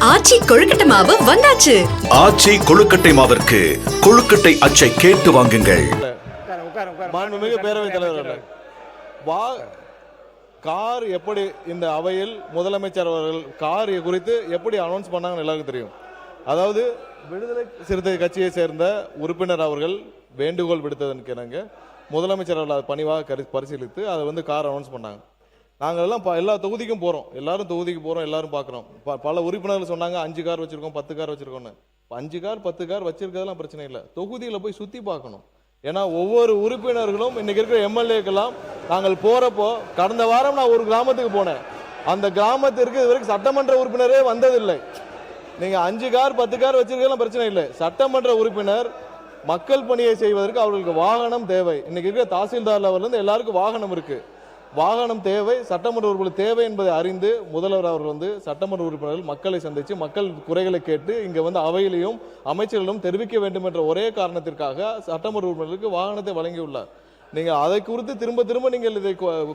ஆச்சி கொழுக்கட்டை மாவு வந்தாச்சு. ஆச்சி கொழுக்கட்டை மாவிற்கு கொழுக்கட்டை அச்சை கேட்டு வாங்குங்கள். மாண்புமிகு பேரவைத் தலைவர், கார் எப்படி இந்த அவையில் முதலமைச்சர் அவர்கள் கார் குறித்து எப்படி அனௌன்ஸ் பண்ணாங்கன்னு எல்லாருக்கும் தெரியும். அதாவது விடுதலை சிறுத்தை கட்சியை சேர்ந்த உறுப்பினர் அவர்கள் வேண்டுகோள் விடுத்ததற்கு முதலமைச்சர் அவர்கள் அதை பணிவாக பரிசீலித்து அதை கார் அனௌன்ஸ் பண்ணாங்க. நாங்கள் எல்லாம் எல்லா தொகுதிக்கும் போகிறோம், எல்லாரும் தொகுதிக்கு போகிறோம், எல்லாரும் பார்க்குறோம். பல உறுப்பினர்கள் சொன்னாங்க 5 கார் வச்சுருக்கோம், 10 கார் வச்சுருக்கோன்னு. 5 கார் 10 கார் வச்சிருக்கிறதுலாம் பிரச்சனை இல்லை, தொகுதியில் போய் சுற்றி பார்க்கணும். ஏன்னா ஒவ்வொரு உறுப்பினர்களும் இன்னைக்கு இருக்கிற எம்எல்ஏக்கெல்லாம் நாங்கள் போகிறப்போ, கடந்த வாரம் நான் ஒரு கிராமத்துக்கு போனேன், அந்த கிராமத்திற்கு இது வரைக்கும் சட்டமன்ற உறுப்பினரே வந்ததில்லை. நீங்கள் 5 கார் 10 கார் வச்சிருக்கலாம் பிரச்சனை இல்லை, சட்டமன்ற உறுப்பினர் மக்கள் பணியை செய்வதற்கு அவர்களுக்கு வாகனம் தேவை. இன்னைக்கு இருக்கிற தாசில்தார் லெவலிருந்து எல்லாருக்கும் வாகனம் இருக்கு, வாகனம் தேவை, சட்டமன்ற உறுப்பினர் தேவை என்பதை அறிந்து முதல்வர் அவர்கள் சட்டமன்ற உறுப்பினர்கள் மக்களை சந்தித்து மக்கள் குறைகளை கேட்டு இங்கே அவையிலையும் அமைச்சர்களும் தெரிவிக்க வேண்டும் என்ற ஒரே காரணத்திற்காக சட்டமன்ற உறுப்பினர்களுக்கு வாகனத்தை வழங்கியுள்ளார். நீங்கள் அதை குறித்து திரும்ப திரும்ப நீங்கள் இதை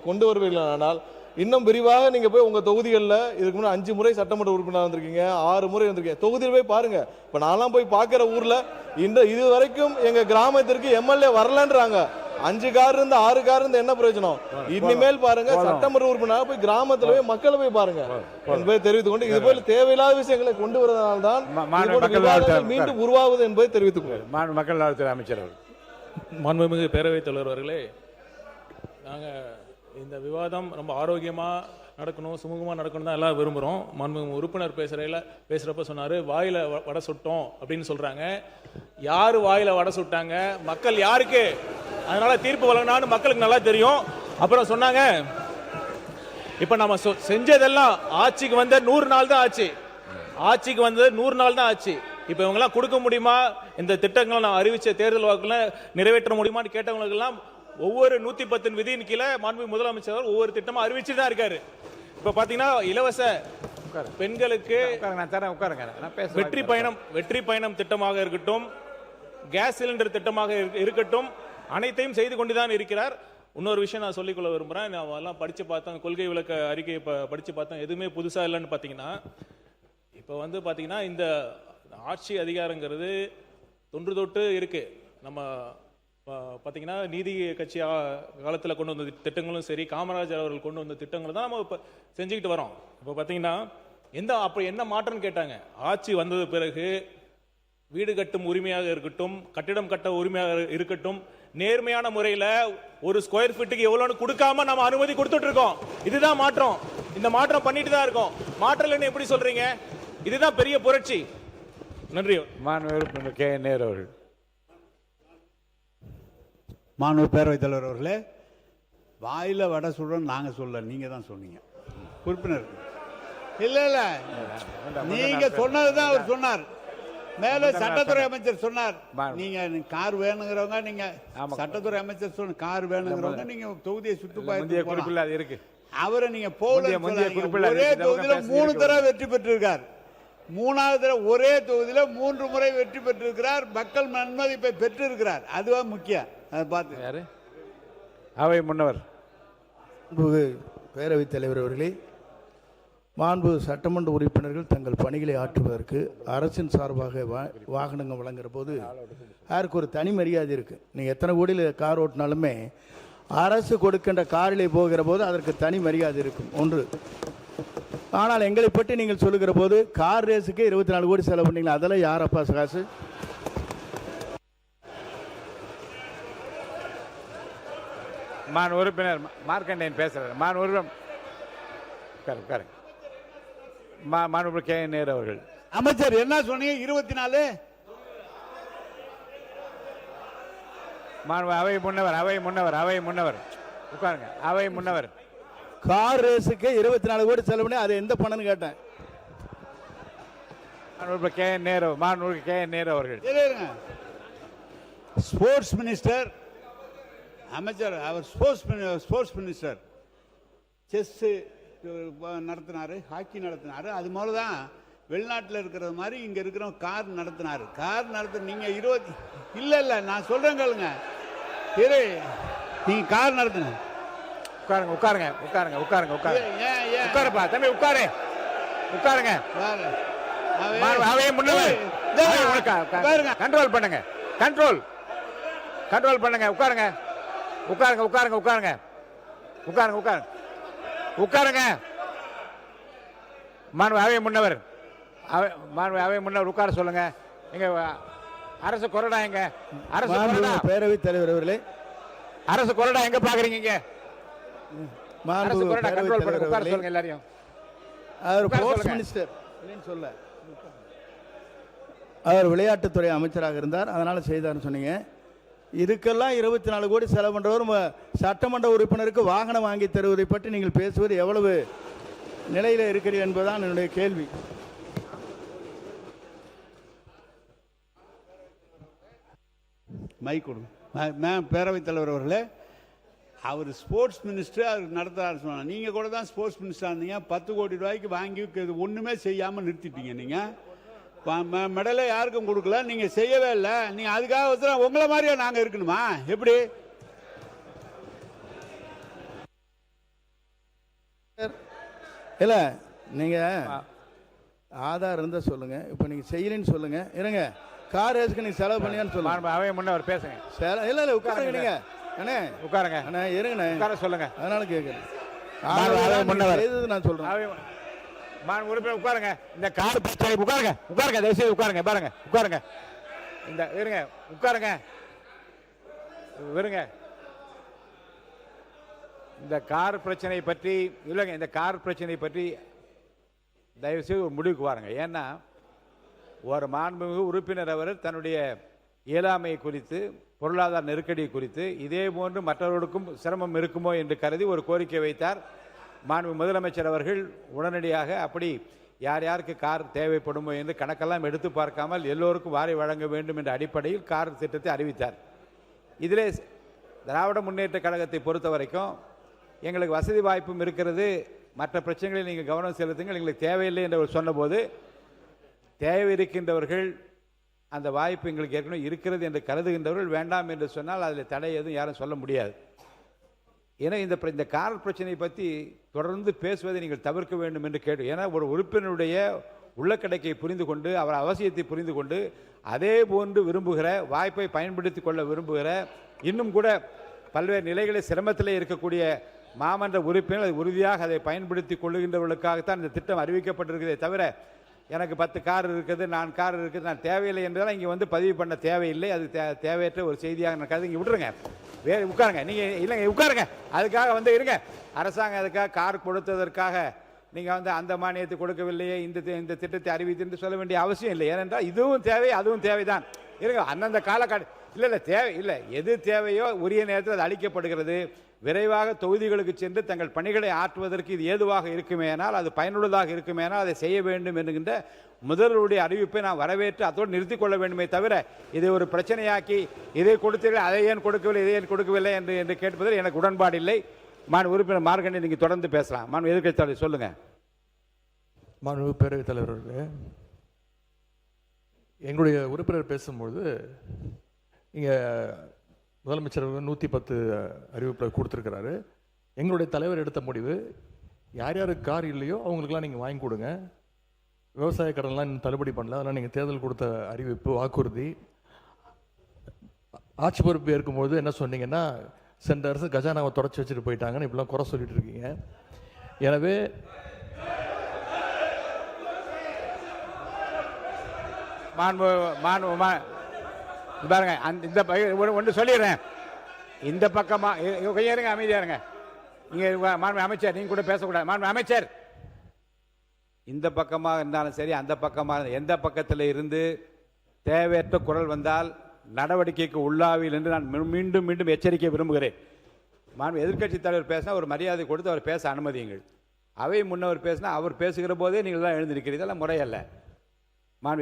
கொண்டு வருவீர்களானால் இன்னும் விரிவாக நீங்கள் போய் உங்கள் தொகுதிகளில் இதுக்கு முன்னாடி 5 முறை சட்டமன்ற உறுப்பினர் வந்திருக்கீங்க, 6 முறை வந்திருக்கீங்க, தொகுதியில் போய் பாருங்க. இப்போ நான்லாம் போய் பார்க்குற ஊரில் இது வரைக்கும் எங்கள் கிராமத்திற்கு எம்எல்ஏ வரலன்றாங்க. 5 கார் இருந்து 6 கார் இருந்து என்ன பிரயோஜனம்? இனிமேல் பாருங்க, சட்டமன்ற உறுப்பினர் போய் கிராமத்துல போய் மக்களை போய் பாருங்க என்பதை தெரிவித்துக் கொண்டு, இது போல தேவையில்லாத விஷயங்களை கொண்டு வருவதனால்தான் மீண்டும் உருவாகுது என்பதை தெரிவித்துக் கொள்ளும். மக்கள் நலத்துறை அமைச்சர் மாண்புமிகு பேரவைத் தலைவர் அவர்களே, நாங்கள் இந்த விவாதம் ரொம்ப ஆரோக்கியமாக நடக்கணும், சுமூகமாக நடக்கணும் தான் எல்லாம் விரும்புகிறோம். மாண்புமிகு உறுப்பினர் பேசுகிறப்ப சொன்னார் வாயில் வடை சுட்டோம் அப்படின்னு சொல்கிறாங்க. யார் வாயில் வடை சுட்டாங்க? மக்கள் யாருக்கு அதனால தீர்ப்பு வழங்கினான்னு மக்களுக்கு நல்லா தெரியும். அப்புறம் சொன்னாங்க, இப்போ நம்ம செஞ்சதெல்லாம் ஆட்சிக்கு வந்த 100 நாள் தான் ஆச்சு, ஆட்சிக்கு வந்தது 100 நாள் தான் ஆச்சு. இப்போ இவங்கெல்லாம் கொடுக்க முடியுமா? இந்த திட்டங்களை நான் அறிவிச்ச தேர்தல் வாக்குல நிறைவேற்ற முடியுமான்னு கேட்டவங்களுக்கெல்லாம் ஒவ்வொரு 110 விதியின் கீழே மாண்புமிகு முதலமைச்சர் ஒவ்வொரு திட்டமா அறிவிச்சுட்டு தான் இருக்காரு. இப்ப பாத்தீங்கன்னா இலவச பெண்களுக்கு வெற்றி பயணம் திட்டமாக இருக்கட்டும், கேஸ் சிலிண்டர் திட்டமாக இருக்கட்டும், அனைத்தையும் செய்து கொண்டுதான் இருக்கிறார். இன்னொரு விஷயம் நான் சொல்லிக்கொள்ள விரும்புறேன். நான் எல்லாம் படிச்சு பார்த்தேன், கொள்கை விளக்க அறிக்கையை படிச்சு பார்த்தேன், எதுவுமே புதுசா இல்லைன்னு பாத்தீங்கன்னா, இப்ப பாத்தீங்கன்னா இந்த ஆட்சி அதிகாரங்கிறது தொன்று தொட்டு இருக்கு. நம்ம பார்த்தீங்கன்னா நீதி கட்சி காலத்தில் கொண்டு வந்த திட்டங்களும் சரி, காமராஜர் அவர்கள் கொண்டு வந்த திட்டங்களும் தான் நம்ம இப்போ செஞ்சுக்கிட்டு வரோம். இப்போ பார்த்தீங்கன்னா அப்போ என்ன மாற்றம்னு கேட்டாங்க. ஆட்சி வந்தது பிறகு வீடு கட்டும் உரிமையாக இருக்கட்டும், கட்டிடம் கட்ட உரிமையாக இருக்கட்டும், நேர்மையான முறையில் ஒரு ஸ்கொயர் ஃபீட்டுக்கு எவ்வளோன்னு கொடுக்காம நம்ம அனுமதி கொடுத்துட்டு இருக்கோம். இதுதான் மாற்றம். இந்த மாற்றம் பண்ணிட்டு தான் இருக்கோம். மாற்றலன்னு எப்படி சொல்றீங்க? இதுதான் பெரிய புரட்சி. நன்றி. மாண்புமிகு கே நேரு அவர்கள். மாண்புமிகு பேரவைத் தலைவர் அவர்களே, வாயில வடை சுடுறோம் நாங்கள் சொல்ல, நீங்க தான் சொன்னீங்க உறுப்பினர். இல்ல நீங்க சொன்னதுதான் அவர் சொன்னார். மேல சட்டத்துறை அமைச்சர் சொன்னார், நீங்க கார் வேணுங்கிறவங்க, நீங்க சட்டத்துறை அமைச்சர் சொன்ன கார் வேணுங்கிறவங்க நீங்க தொகுதியை சுற்றுப்பயணம் இருக்கு, அவரை நீங்க போல ஒரே தொகுதியில 3 தடவை வெற்றி பெற்றிருக்கார். 3வது தடவை ஒரே தொகுதியில 3 முறை வெற்றி பெற்றிருக்கிறார். மக்கள் நன்மதிப்பை பெற்றிருக்கிறார். அதுவா முக்கியம். அதை பார்த்து யாரு அவை முன்னவர். பேரவைத் தலைவர் அவர்களே, மாண்பு சட்டமன்ற உறுப்பினர்கள் தங்கள் பணிகளை ஆற்றுவதற்கு அரசின் சார்பாக வாகனங்கள் வழங்குற போது யாருக்கு ஒரு தனி மரியாதை இருக்குது. நீங்கள் எத்தனை கோடியில் கார் ஓட்டினாலுமே அரசு கொடுக்கின்ற காரிலே போகிற போது அதற்கு தனி மரியாதை இருக்கும் ஒன்று. ஆனால் எங்களை பற்றி நீங்கள் சொல்லுகிற போது கார் ரேஸுக்கு 24 கோடி செலவு பண்ணீங்களா? அதெல்லாம் யார் அப்பா காசு? மான் உறுப்பினர் மார்க்கண்டேயன் பேசுறாரு. மான் உறுப்பினர் மாண்புமிகு கே நேரு அவர்கள். அமைச்சர் என்ன சொன்னீங்க? 24 அவை முன்னவர் உட்காருங்க. அவை முன்னவர் கார் ரேஸுக்கு 24 கோடி செலவு பண்ணி அது எந்த பணம்னு கேட்டேன். கே நேரு அவர்கள். ஸ்போர்ட்ஸ் மினிஸ்டர் அமைச்சர், அவர் ஸ்போர்ட்ஸ் மினிஸ்டர் செஸ் நடத்தினாரு, ஹாக்கி நடத்தினாரு. அது மாதிரி தான் வெளிநாட்டில் இருக்கிறது மாதிரி இங்கே இருக்கிற கார் நடத்தினாரு. கார் நடத்த நீங்க 20 இல்ல நான் சொல்றேன் கேளுங்க. நீங்க கார் நடத்தின உட்காருங்க. உட்காருப்பா தம்பி, உட்காருங்க. அவை முன்னவர். கண்ட்ரோல் பண்ணுங்க. கண்ட்ரோல் பண்ணுங்க. உட்காருங்க. மாண்பு அவை முன்னவர். அவை முன்னவர் உட்கார சொல்லுங்க. எங்க அரசு கொறடா எங்க? அரசு கொறடா. பேரவைத் தலைவர் அவர்களே, அரசு கொறடா எங்க பாக்குறீங்க? இங்க அரசு கொறடா கண்ட்ரோல் பண்ணுங்க. உட்கார சொல்லுங்க எல்லாரையும். அவர் ஸ்போர்ட்ஸ் மினிஸ்டர் சொல்ல, அவர் விளையாட்டுத்துறை அமைச்சராக இருந்தார், அதனால செய்தார்னு சொன்னீங்க. இதுக்கெல்லாம் 24 கோடி செலவு பண்றவர் சட்டமன்ற உறுப்பினருக்கு வாகனம் வாங்கி தருவதை பற்றி நீங்கள் பேசுவது எவ்வளவு நிலையில இருக்கிறீர்கள் என்பதுதான் என்னுடைய கேள்வி. மைக் கொடுங்க. பேரவைத் தலைவர் அவர்களே, அவர் ஸ்போர்ட்ஸ் மினிஸ்டர், அவர் நடத்துறாரு சொன்னாங்க. நீங்கள் கூட தான் ஸ்போர்ட்ஸ் மினிஸ்டராக இருந்தீங்க. 10 கோடி ரூபாய்க்கு வாங்கி ஒன்றுமே செய்யாமல் நிறுத்திட்டீங்க. நீங்கள் மெடலை யாருக்கும் கொடுக்கல, நீங்கள் செய்யவே இல்லை. நீங்கள் அதுக்காக உங்களை மாதிரியா நாங்கள் இருக்கணுமா? எப்படி? இல்லை, நீங்கள் ஆதார் இருந்தால் சொல்லுங்கள். இப்போ நீங்கள் செய்யலன்னு சொல்லுங்கள். இருங்க, கார் ரேஸ்க்கு நீங்கள் செலவு பண்ணீங்கன்னு சொல்லுங்கள். அவை முன்னவர் பேசுங்க. இல்லை உட்காருங்க. நீங்கள் அண்ணே உட்காருங்க. அண்ணே இருங்கண்ணே, உட்கார சொல்லுங்க. அதனால கேட்குறேன். நான் சொல்கிறேன். உறுப்பினர் உட்காருங்க. இந்த கார் பிரச்சனை உட்காருங்க. தயவுசெய்து உட்காருங்க. பாருங்க, உட்காருங்க. இந்த இருங்க, உட்காருங்க. இருங்க. இந்த கார் பிரச்சனை பற்றி இல்லைங்க, இந்த கார் பிரச்சனை பற்றி தயவுசெய்து ஒரு முடிவுக்கு வாருங்க. ஏன்னா ஒரு மாண்புமிகு உறுப்பினர் அவர் தன்னுடைய இயலாமை குறித்து, பொருளாதார நெருக்கடி குறித்து இதே போன்று மற்றவர்களுக்கும் சிரமம் இருக்குமோ என்று கருதி ஒரு கோரிக்கை வைத்தார். மாண்பு முதலமைச்சர் அவர்கள் உடனடியாக அப்படி யார் யாருக்கு கார் தேவைப்படுமோ என்று கணக்கெல்லாம் எடுத்து பார்க்காமல் எல்லோருக்கும் வாரி வழங்க வேண்டும் என்ற அடிப்படையில் கார் திட்டத்தை அறிவித்தார். இதிலே திராவிட முன்னேற்ற கழகத்தை பொறுத்த வரைக்கும் எங்களுக்கு வசதி வாய்ப்பும் இருக்கிறது, மற்ற பிரச்சனைகளில் நீங்கள் கவனம் செலுத்துங்கள், எங்களுக்கு தேவையில்லை என்று சொன்னபோது, தேவை இருக்கின்றவர்கள் அந்த வாய்ப்பு எங்களுக்கு ஏற்கனவே இருக்கிறது என்று கருதுகின்றவர்கள் வேண்டாம் என்று சொன்னால் அதில் தடை எதுவும் யாரும் சொல்ல முடியாது. ஏன்னா இந்த கார் பிரச்சனை பற்றி தொடர்ந்து பேசுவதை நீங்கள் தவிர்க்க வேண்டும் என்று கேட்டு, ஏன்னா ஒரு உறுப்பினருடைய உள்ளக்கடைக்கை புரிந்து கொண்டு, அவர் அவசியத்தை புரிந்து கொண்டு, அதே போன்று விரும்புகிற, வாய்ப்பை பயன்படுத்தி கொள்ள விரும்புகிற, இன்னும் கூட பல்வேறு நிலைகளில் சிரமத்திலே இருக்கக்கூடிய மாமன்ற உறுப்பினர் உறுதியாக அதை பயன்படுத்தி கொள்ளுகின்றவர்களுக்காகத்தான் இந்த திட்டம் அறிவிக்கப்பட்டிருக்கிறதே தவிர, எனக்கு 10 கார் இருக்குது, 4 கார் இருக்குது, நான் தேவையில்லை என்றால் இங்கே வந்து பதிவு பண்ண தேவையில்லை. அது தேவையற்ற ஒரு செய்தியாக நான் கருது. இங்கே விட்டுருங்க, வேறு உட்காருங்க. நீங்கள் இல்லைங்க, உட்காருங்க. அதுக்காக வந்து இருங்க, அரசாங்கம் அதுக்காக கார் கொடுத்ததற்காக நீங்கள் வந்து அந்த மானியத்தை கொடுக்கவில்லையே, இந்த திட்டத்தை அறிவித்து என்று சொல்ல வேண்டிய அவசியம் இல்லை. ஏனென்றால் இதுவும் தேவை, அதுவும் தேவைதான். இருங்க, அந்தந்த காலக்காடு இல்லை தேவை இல்லை, எது தேவையோ உரிய நேரத்தில் அது அளிக்கப்படுகிறது. விரைவாக தொகுதிகளுக்கு சென்று தங்கள் பணிகளை ஆற்றுவதற்கு இது ஏதுவாக இருக்குமேனால், அது பயனுள்ளதாக இருக்குமேனால் அதை செய்ய வேண்டும் என்கின்ற முதல்வருடைய அறிவிப்பை நான் வரவேற்று அதோடு நிறுத்திக் கொள்ள வேண்டுமே தவிர, இதை ஒரு பிரச்சனையாக்கி இதை கொடுத்தீர்கள், அதை ஏன் கொடுக்கவில்லை, இதை ஏன் கொடுக்கவில்லை என்று கேட்பதில் எனக்கு உடன்பாடு இல்லை. உறுப்பினர் மார்கண்டன், நீங்கள் தொடர்ந்து பேசலாம். எதிர்க்கட்சி தலைவர் சொல்லுங்க. பேரவைத் தலைவர் அவர்களே, எங்களுடைய உறுப்பினர் பேசும்பொழுது இங்கே முதலமைச்சர் 110 அறிவிப்பில் கொடுத்துருக்கிறாரு. எங்களுடைய தலைவர் எடுத்த முடிவு, யார் யாருக்கு கார் இல்லையோ அவங்களுக்கெல்லாம் நீங்கள் வாங்கி கொடுங்க, விவசாய கடன்லாம் இன்னும் தள்ளுபடி பண்ணல, அதெல்லாம் நீங்கள் தேர்தல் கொடுத்த அறிவிப்பு, வாக்குறுதி. ஆட்சி பொறுப்பு ஏற்கும்போது என்ன சொன்னீங்கன்னா, சென்ற அரசு கஜானாவை தொடச்சி வச்சுட்டு போயிட்டாங்கன்னு இப்படிலாம் குறை சொல்லிட்டு இருக்கீங்க. எனவே பாருங்க, இந்த ஒன்று சொல்லிடுறேன். இந்த பக்கமா கொஞ்சம் இருங்க, அமைதியா இருங்க. நீங்க அமைச்சர், நீங்க கூட பேசக்கூடாது. அமைச்சர், இந்த பக்கமாக இருந்தாலும் சரி, அந்த பக்கமாக எந்த பக்கத்தில் இருந்து தேவையற்ற குரல் வந்தால் நடவடிக்கைக்கு உள்ளாவில் என்று நான் மீண்டும் மீண்டும் எச்சரிக்கை விரும்புகிறேன். எதிர்க்கட்சி தலைவர் பேசினா ஒரு மரியாதை கொடுத்து அவர் பேச அனுமதியுங்கள். அவை முன்னவர் பேசினா அவர் பேசுகிற போதே நீங்கள் தான் எழுந்திருக்கிறீர்கள், முறையல்ல.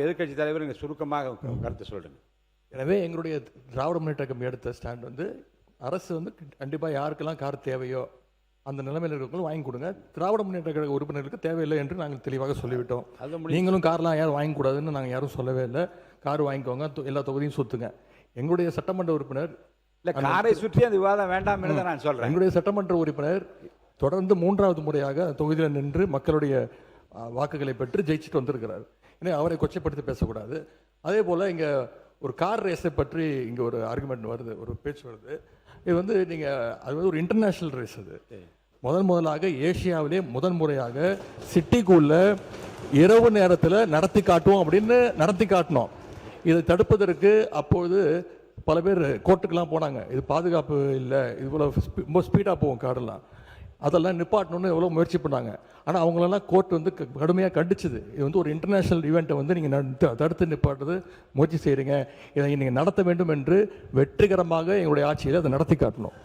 எதிர்க்கட்சி தலைவர் நீங்கள் சுருக்கமாக கருத்து சொல்லுங்க. எனவே எங்களுடைய திராவிட முன்னேற்ற கழகம் எடுத்த ஸ்டாண்ட் வந்து, அரசு வந்து கண்டிப்பாக யாருக்கெல்லாம் கார் தேவையோ அந்த நிலைமையில் இருக்கிறவங்களும் வாங்கி கொடுங்க, திராவிட முன்னேற்ற கழக உறுப்பினர்களுக்கு தேவையில்லை என்று நாங்கள் தெளிவாக சொல்லிவிட்டோம். நீங்களும் கார்லாம் யாரும் வாங்கக்கூடாதுன்னு நாங்கள் யாரும் சொல்லவே இல்லை. கார் வாங்கிக்கோங்க, எல்லா தொகுதியும் சொத்துங்க. எங்களுடைய சட்டமன்ற உறுப்பினர் இல்லை, காரை சுற்றி அந்த விவாதம் வேண்டாம் என்று நான் சொல்கிறேன். எங்களுடைய சட்டமன்ற உறுப்பினர் தொடர்ந்து 3வது முறையாக தொகுதியில் நின்று மக்களுடைய வாக்குகளை பெற்று ஜெயிச்சுட்டு வந்திருக்கிறார். ஏன்னா அவரை கொச்சைப்படுத்தி பேசக்கூடாது. அதே போல் இங்கே ஒரு கார் ரேஸை பற்றி இங்கே ஒரு ஆர்குமெண்ட் வருது, ஒரு பேச்சு வருது. இது வந்து நீங்கள் அது வந்து ஒரு இன்டர்நேஷ்னல் ரேஸ். அது முதலாக ஏசியாவிலே முறையாக சிட்டிக்குள்ள இரவு நேரத்தில் நடத்தி காட்டுவோம் அப்படின்னு நடத்தி காட்டினோம். இதை தடுப்பதற்கு அப்பொழுது பல பேர் கோர்ட்டுக்கெல்லாம் போனாங்க. இது பாதுகாப்பு இல்லை, இது போல் ரொம்ப ஸ்பீடாக போவோம் காரெல்லாம், அதெல்லாம் நிப்பாட்டணும்னு எவ்வளோ முயற்சி பண்ணாங்க. ஆனால் அவங்களெல்லாம் கோர்ட் வந்து கடுமையாக கண்டிச்சுது. இது வந்து ஒரு இன்டர்நேஷ்னல் ஈவெண்ட்டை வந்து நீங்கள் தடுத்து நிப்பாட்டுறது முயற்சி செய்கிறீங்க, இதை நீங்கள் நடத்த வேண்டும் என்று வெற்றிகரமாக எங்களுடைய ஆட்சியில் அதை நடத்தி காட்டணும்.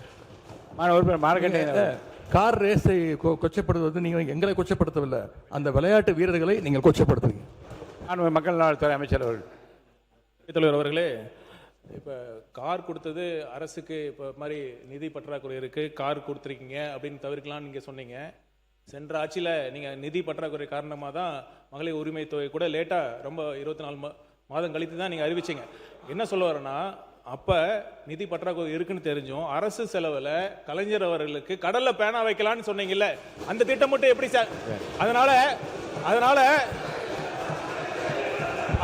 கார் ரேஸை கொச்சைப்படுத்துவது நீங்கள் எங்களை கொச்சைப்படுத்தவில்லை, அந்த விளையாட்டு வீரர்களை நீங்கள் கொச்சைப்படுத்துவீங்க. மக்கள் நலத்துறை அமைச்சர் தலைவர் அவர்களே, இப்போ கார் கொடுத்தது அரசுக்கு இப்போ மாதிரி நிதி பற்றாக்குறை இருக்குது, கார் கொடுத்துருக்கீங்க அப்படின்னு தவிர்க்கலாம்னு நீங்கள் சொன்னீங்க. சென்ற ஆட்சியில் நீங்கள் நிதி பற்றாக்குறை காரணமாக தான் மகளிர் உரிமை தொகை கூட லேட்டாக ரொம்ப 24 மாதம் கழித்து தான் நீங்கள் அறிவிச்சிங்க. என்ன சொல்ல வரேன்னா, அப்போ நிதி பற்றாக்குறை இருக்குன்னு தெரிஞ்சும் அரசு செலவில் கலைஞர் அவர்களுக்கு கடலில் பேனா வைக்கலான்னு சொன்னீங்கல்ல, அந்த திட்டம் மட்டும் எப்படி சார்?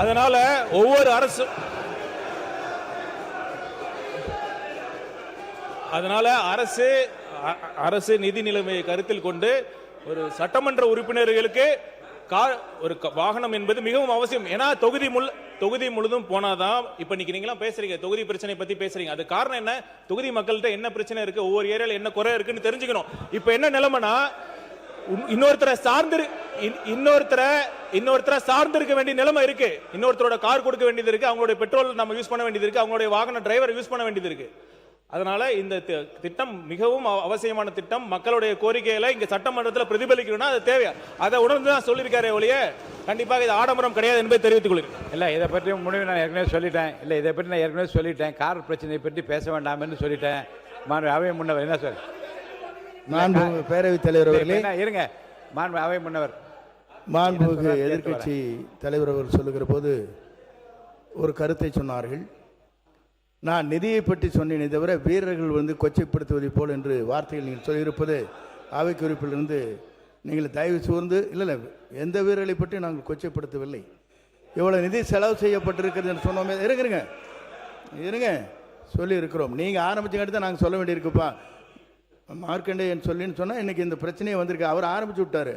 அதனால ஒவ்வொரு அரசு நிதி நிலைமையை கருத்தில் கொண்டு ஒரு சட்டமன்ற உறுப்பினர்களுக்கு ஒரு வாகனம் என்பது மிகவும் அவசியம். ஏன்னா தொகுதி முழுதும் போனாதான் இப்ப நீங்களாம் பேசுறீங்க, தொகுதி பிரச்சனை பத்தி பேசுறீங்க. அது காரணம் என்ன? தொகுதி மக்கள்கிட்ட என்ன பிரச்சனை இருக்கு, ஒவ்வொரு ஏரியால என்ன குறை இருக்குன்னு தெரிஞ்சுக்கணும். இப்ப என்ன நிலைமைனா, இன்னொருத்தரை சார்ந்திருக்க வேண்டிய நிலைமை இருக்கு. இன்னொருத்தரோட கார் கொடுக்க வேண்டியது இருக்கு, அவங்களுடைய பெட்ரோல் நம்ம யூஸ் பண்ண வேண்டியது இருக்கு, அவங்களுடைய வாகன டிரைவர் யூஸ் பண்ண வேண்டியது இருக்கு. அதனால இந்த திட்டம் மிகவும் அவசியமான திட்டம். மக்களுடைய கோரிக்கைகளை இங்க சட்டமன்றத்தில் பிரதிபலிக்கணும்னா அது தேவை. அதை உணர்ந்து தான் சொல்லியிருக்காரு ஒழிய கண்டிப்பாக இது ஆடம்பரம் கிடையாது என்பதை தெரிவித்துக் கொள்கிறேன். இல்லை, இதை பற்றி முடிவு நான் ஏற்கனவே சொல்லிட்டேன். கார் பிரச்சனையை பற்றி பேச வேண்டாம் என்று சொல்லிட்டேன். அவை முன்னவர் என்ன சார்? பேரவைத் தலைவர் அவர்களே, இருங்க. அவை முன்னவர் மாண்புமிகு எதிர்க்கட்சி தலைவர் அவர்கள் சொல்லுகிற போது ஒரு கருத்தை சொன்னார்கள். நான் நிதியை பற்றி சொன்னேனே தவிர வீரர்கள் வந்து கொச்சைப்படுத்துவதை போல் என்று வார்த்தைகள் நீங்கள் சொல்லியிருப்பது அவை குறிப்பிலிருந்து நீங்கள் தயவு கூர்ந்து இல்லை, எந்த வீரர்களை பற்றி நாங்கள் கொச்சைப்படுத்தவில்லை. எவ்வளோ நிதி செலவு செய்யப்பட்டிருக்கிறது என்று சொன்னோமே. இருங்க சொல்லியிருக்கிறோம். நீங்கள் ஆரம்பிச்சுக்கிட்டு தான் நாங்கள் சொல்ல வேண்டியிருக்குப்பா. மார்க்கண்டேயன் சொல்லின்னு சொன்னால் இன்றைக்கி இந்த பிரச்சனையே வந்திருக்கு. அவர் ஆரம்பிச்சு விட்டார்,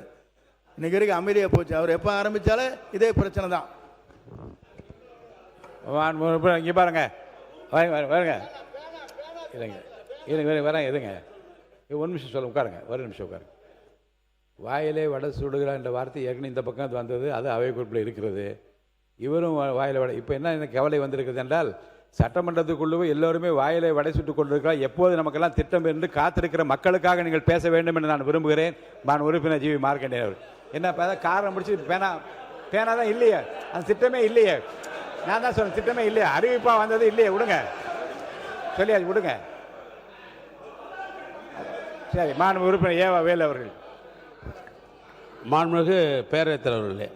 இன்றைக்கி வரைக்கும் அமைதியாக போச்சு. அவர் எப்போ ஆரம்பித்தாலும் இதே பிரச்சனை தான். இங்கே பாருங்க, வரங்க எதுங்க, ஒரு நிமிஷம் சொல்ல உட்காருங்க, ஒரு நிமிஷம் உட்காருங்க. வாயிலே வடை சுடுகிறார் என்ற வார்த்தை ஏற்கனவே இந்த பக்கம் வந்தது, அது அவை குறிப்பில் இருக்கிறது. இவரும் வாயில வடை. இப்போ என்ன இந்த கவலை வந்திருக்குது என்றால், சட்டமன்றத்துக்குள்ளவே எல்லோருமே வாயிலை வடை சுட்டுக் கொண்டிருக்கிறார். எப்போது நமக்கெல்லாம் திட்டம் என்று காத்திருக்கிற மக்களுக்காக நீங்கள் பேச வேண்டும் என்று நான் விரும்புகிறேன். நான் உறுப்பினர் ஜி.வி. மார்க்கண்டேயன் அவர். என்ன காரணம் முடிச்சு பேனா தான் இல்லையே, அந்த திட்டமே இல்லையே. நான் தான் சொல்றேன், திட்டமே இல்லையா, அறிவிப்பா வந்தது இல்லையே. விடுங்க, சொல்லியாச்சு, விடுங்க. சரி, மாண்பு உறுப்பினர் ஏவா வேலு அவர்கள். மாண்புமிகு பேரவைத் தலைவர்களே,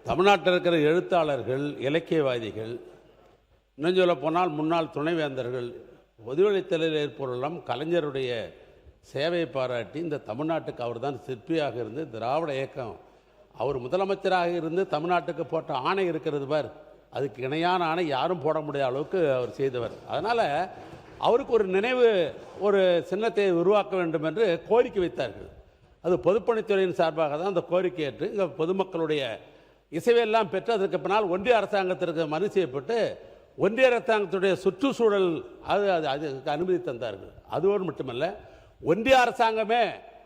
தமிழ்நாட்டில் இருக்கிற எழுத்தாளர்கள், இலக்கியவாதிகள், இன்னும் சொல்ல போனால் முன்னாள் துணைவேந்தர்கள், பொதுவெளித்தலில் ஏற்பொருளும் கலைஞருடைய சேவையை பாராட்டி இந்த தமிழ்நாட்டுக்கு அவர் தான் சிற்பியாக இருந்து திராவிட இயக்கம் அவர் முதலமைச்சராக இருந்து தமிழ்நாட்டுக்கு போட்ட ஆணை இருக்கிறது பார், அதுக்கு இணையான ஆணை யாரும் போட முடியாத அளவுக்கு அவர் செய்தவர். அதனால் அவருக்கு ஒரு நினைவு ஒரு சின்னத்தை உருவாக்க வேண்டும் என்று கோரிக்கை வைத்தார்கள். அது பொதுப்பணித்துறையின் சார்பாக தான் அந்த கோரிக்கை ஏற்று இங்கே பொதுமக்களுடைய இசைவையெல்லாம் பெற்று அதற்கு பின்னால் ஒன்றிய அரசாங்கத்திற்கு மனு செய்யப்பட்டு ஒன்றிய அரசாங்கத்துடைய சுற்றுச்சூழல் அதுக்கு அனுமதி தந்தார்கள். அதுவோடு மட்டுமல்ல, ஒன்றிய அரசாங்கமே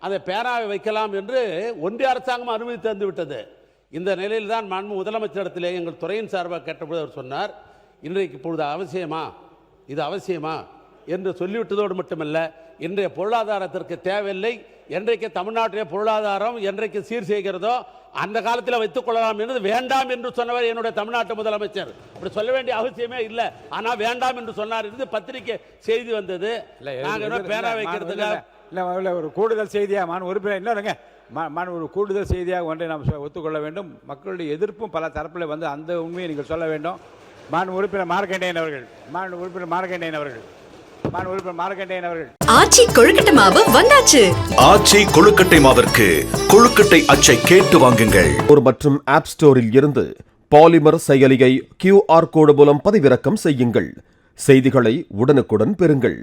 அந்த பேனாவை வைக்கலாம் என்று ஒன்றிய அரசாங்கம் அனுமதி தந்து விட்டது. இந்த நிலையில் தான் மாண்பு முதலமைச்சரிடத்திலே எங்கள் துறையின் சார்பாக கேட்டபோது அவர் சொன்னார், இன்றைக்கு இப்பொழுது இது அவசியமா என்று சொல்லிவிட்டதோடு மட்டுமல்ல, இன்றைய பொருளாதாரத்திற்கு தேவையில்லை, என்றைக்கு தமிழ்நாட்டிலே பொருளாதாரம் என்றைக்கு சீர் செய்கிறதோ அந்த காலத்தில் வைத்துக் கொள்ளலாம் என்று வேண்டாம் என்று சொன்னவர் என்னுடைய தமிழ்நாட்டு முதலமைச்சர். அப்படி சொல்ல வேண்டிய அவசியமே இல்லை, ஆனால் வேண்டாம் என்று சொன்னார் என்று பத்திரிகை செய்தி வந்தது. பேனா வைக்கிறதுக்கு ஒரு கூடுதல் செய்தியாக உறுப்பினர் இல்லைங்க, ஒரு கூடுதல் செய்தியாக ஒன்றை நாம் ஒத்துக்கொள்ள வேண்டும். மக்களுடைய எதிர்ப்பும் பல தரப்பில் வந்து அந்த உண்மையை நீங்கள் சொல்ல வேண்டும். உறுப்பினர் மார்க்கண்டேயன் அவர்கள். மாண்பு உறுப்பினர் மார்க்கண்டேயன் அவர்கள். ஆச்சி கொழுக்கட்டை மாவு வந்தாச்சு. ஆச்சி கொழுக்கட்டை மாவிற்கு கொழுக்கட்டை அச்சை கேட்டு வாங்குங்கள். மற்றும் ஆப் ஸ்டோரில் இருந்து பாலிமர் செயலியை QR கோடு மூலம் பதிவிறக்கம் செய்யுங்கள். செய்திகளை உடனுக்குடன் பெறுங்கள்.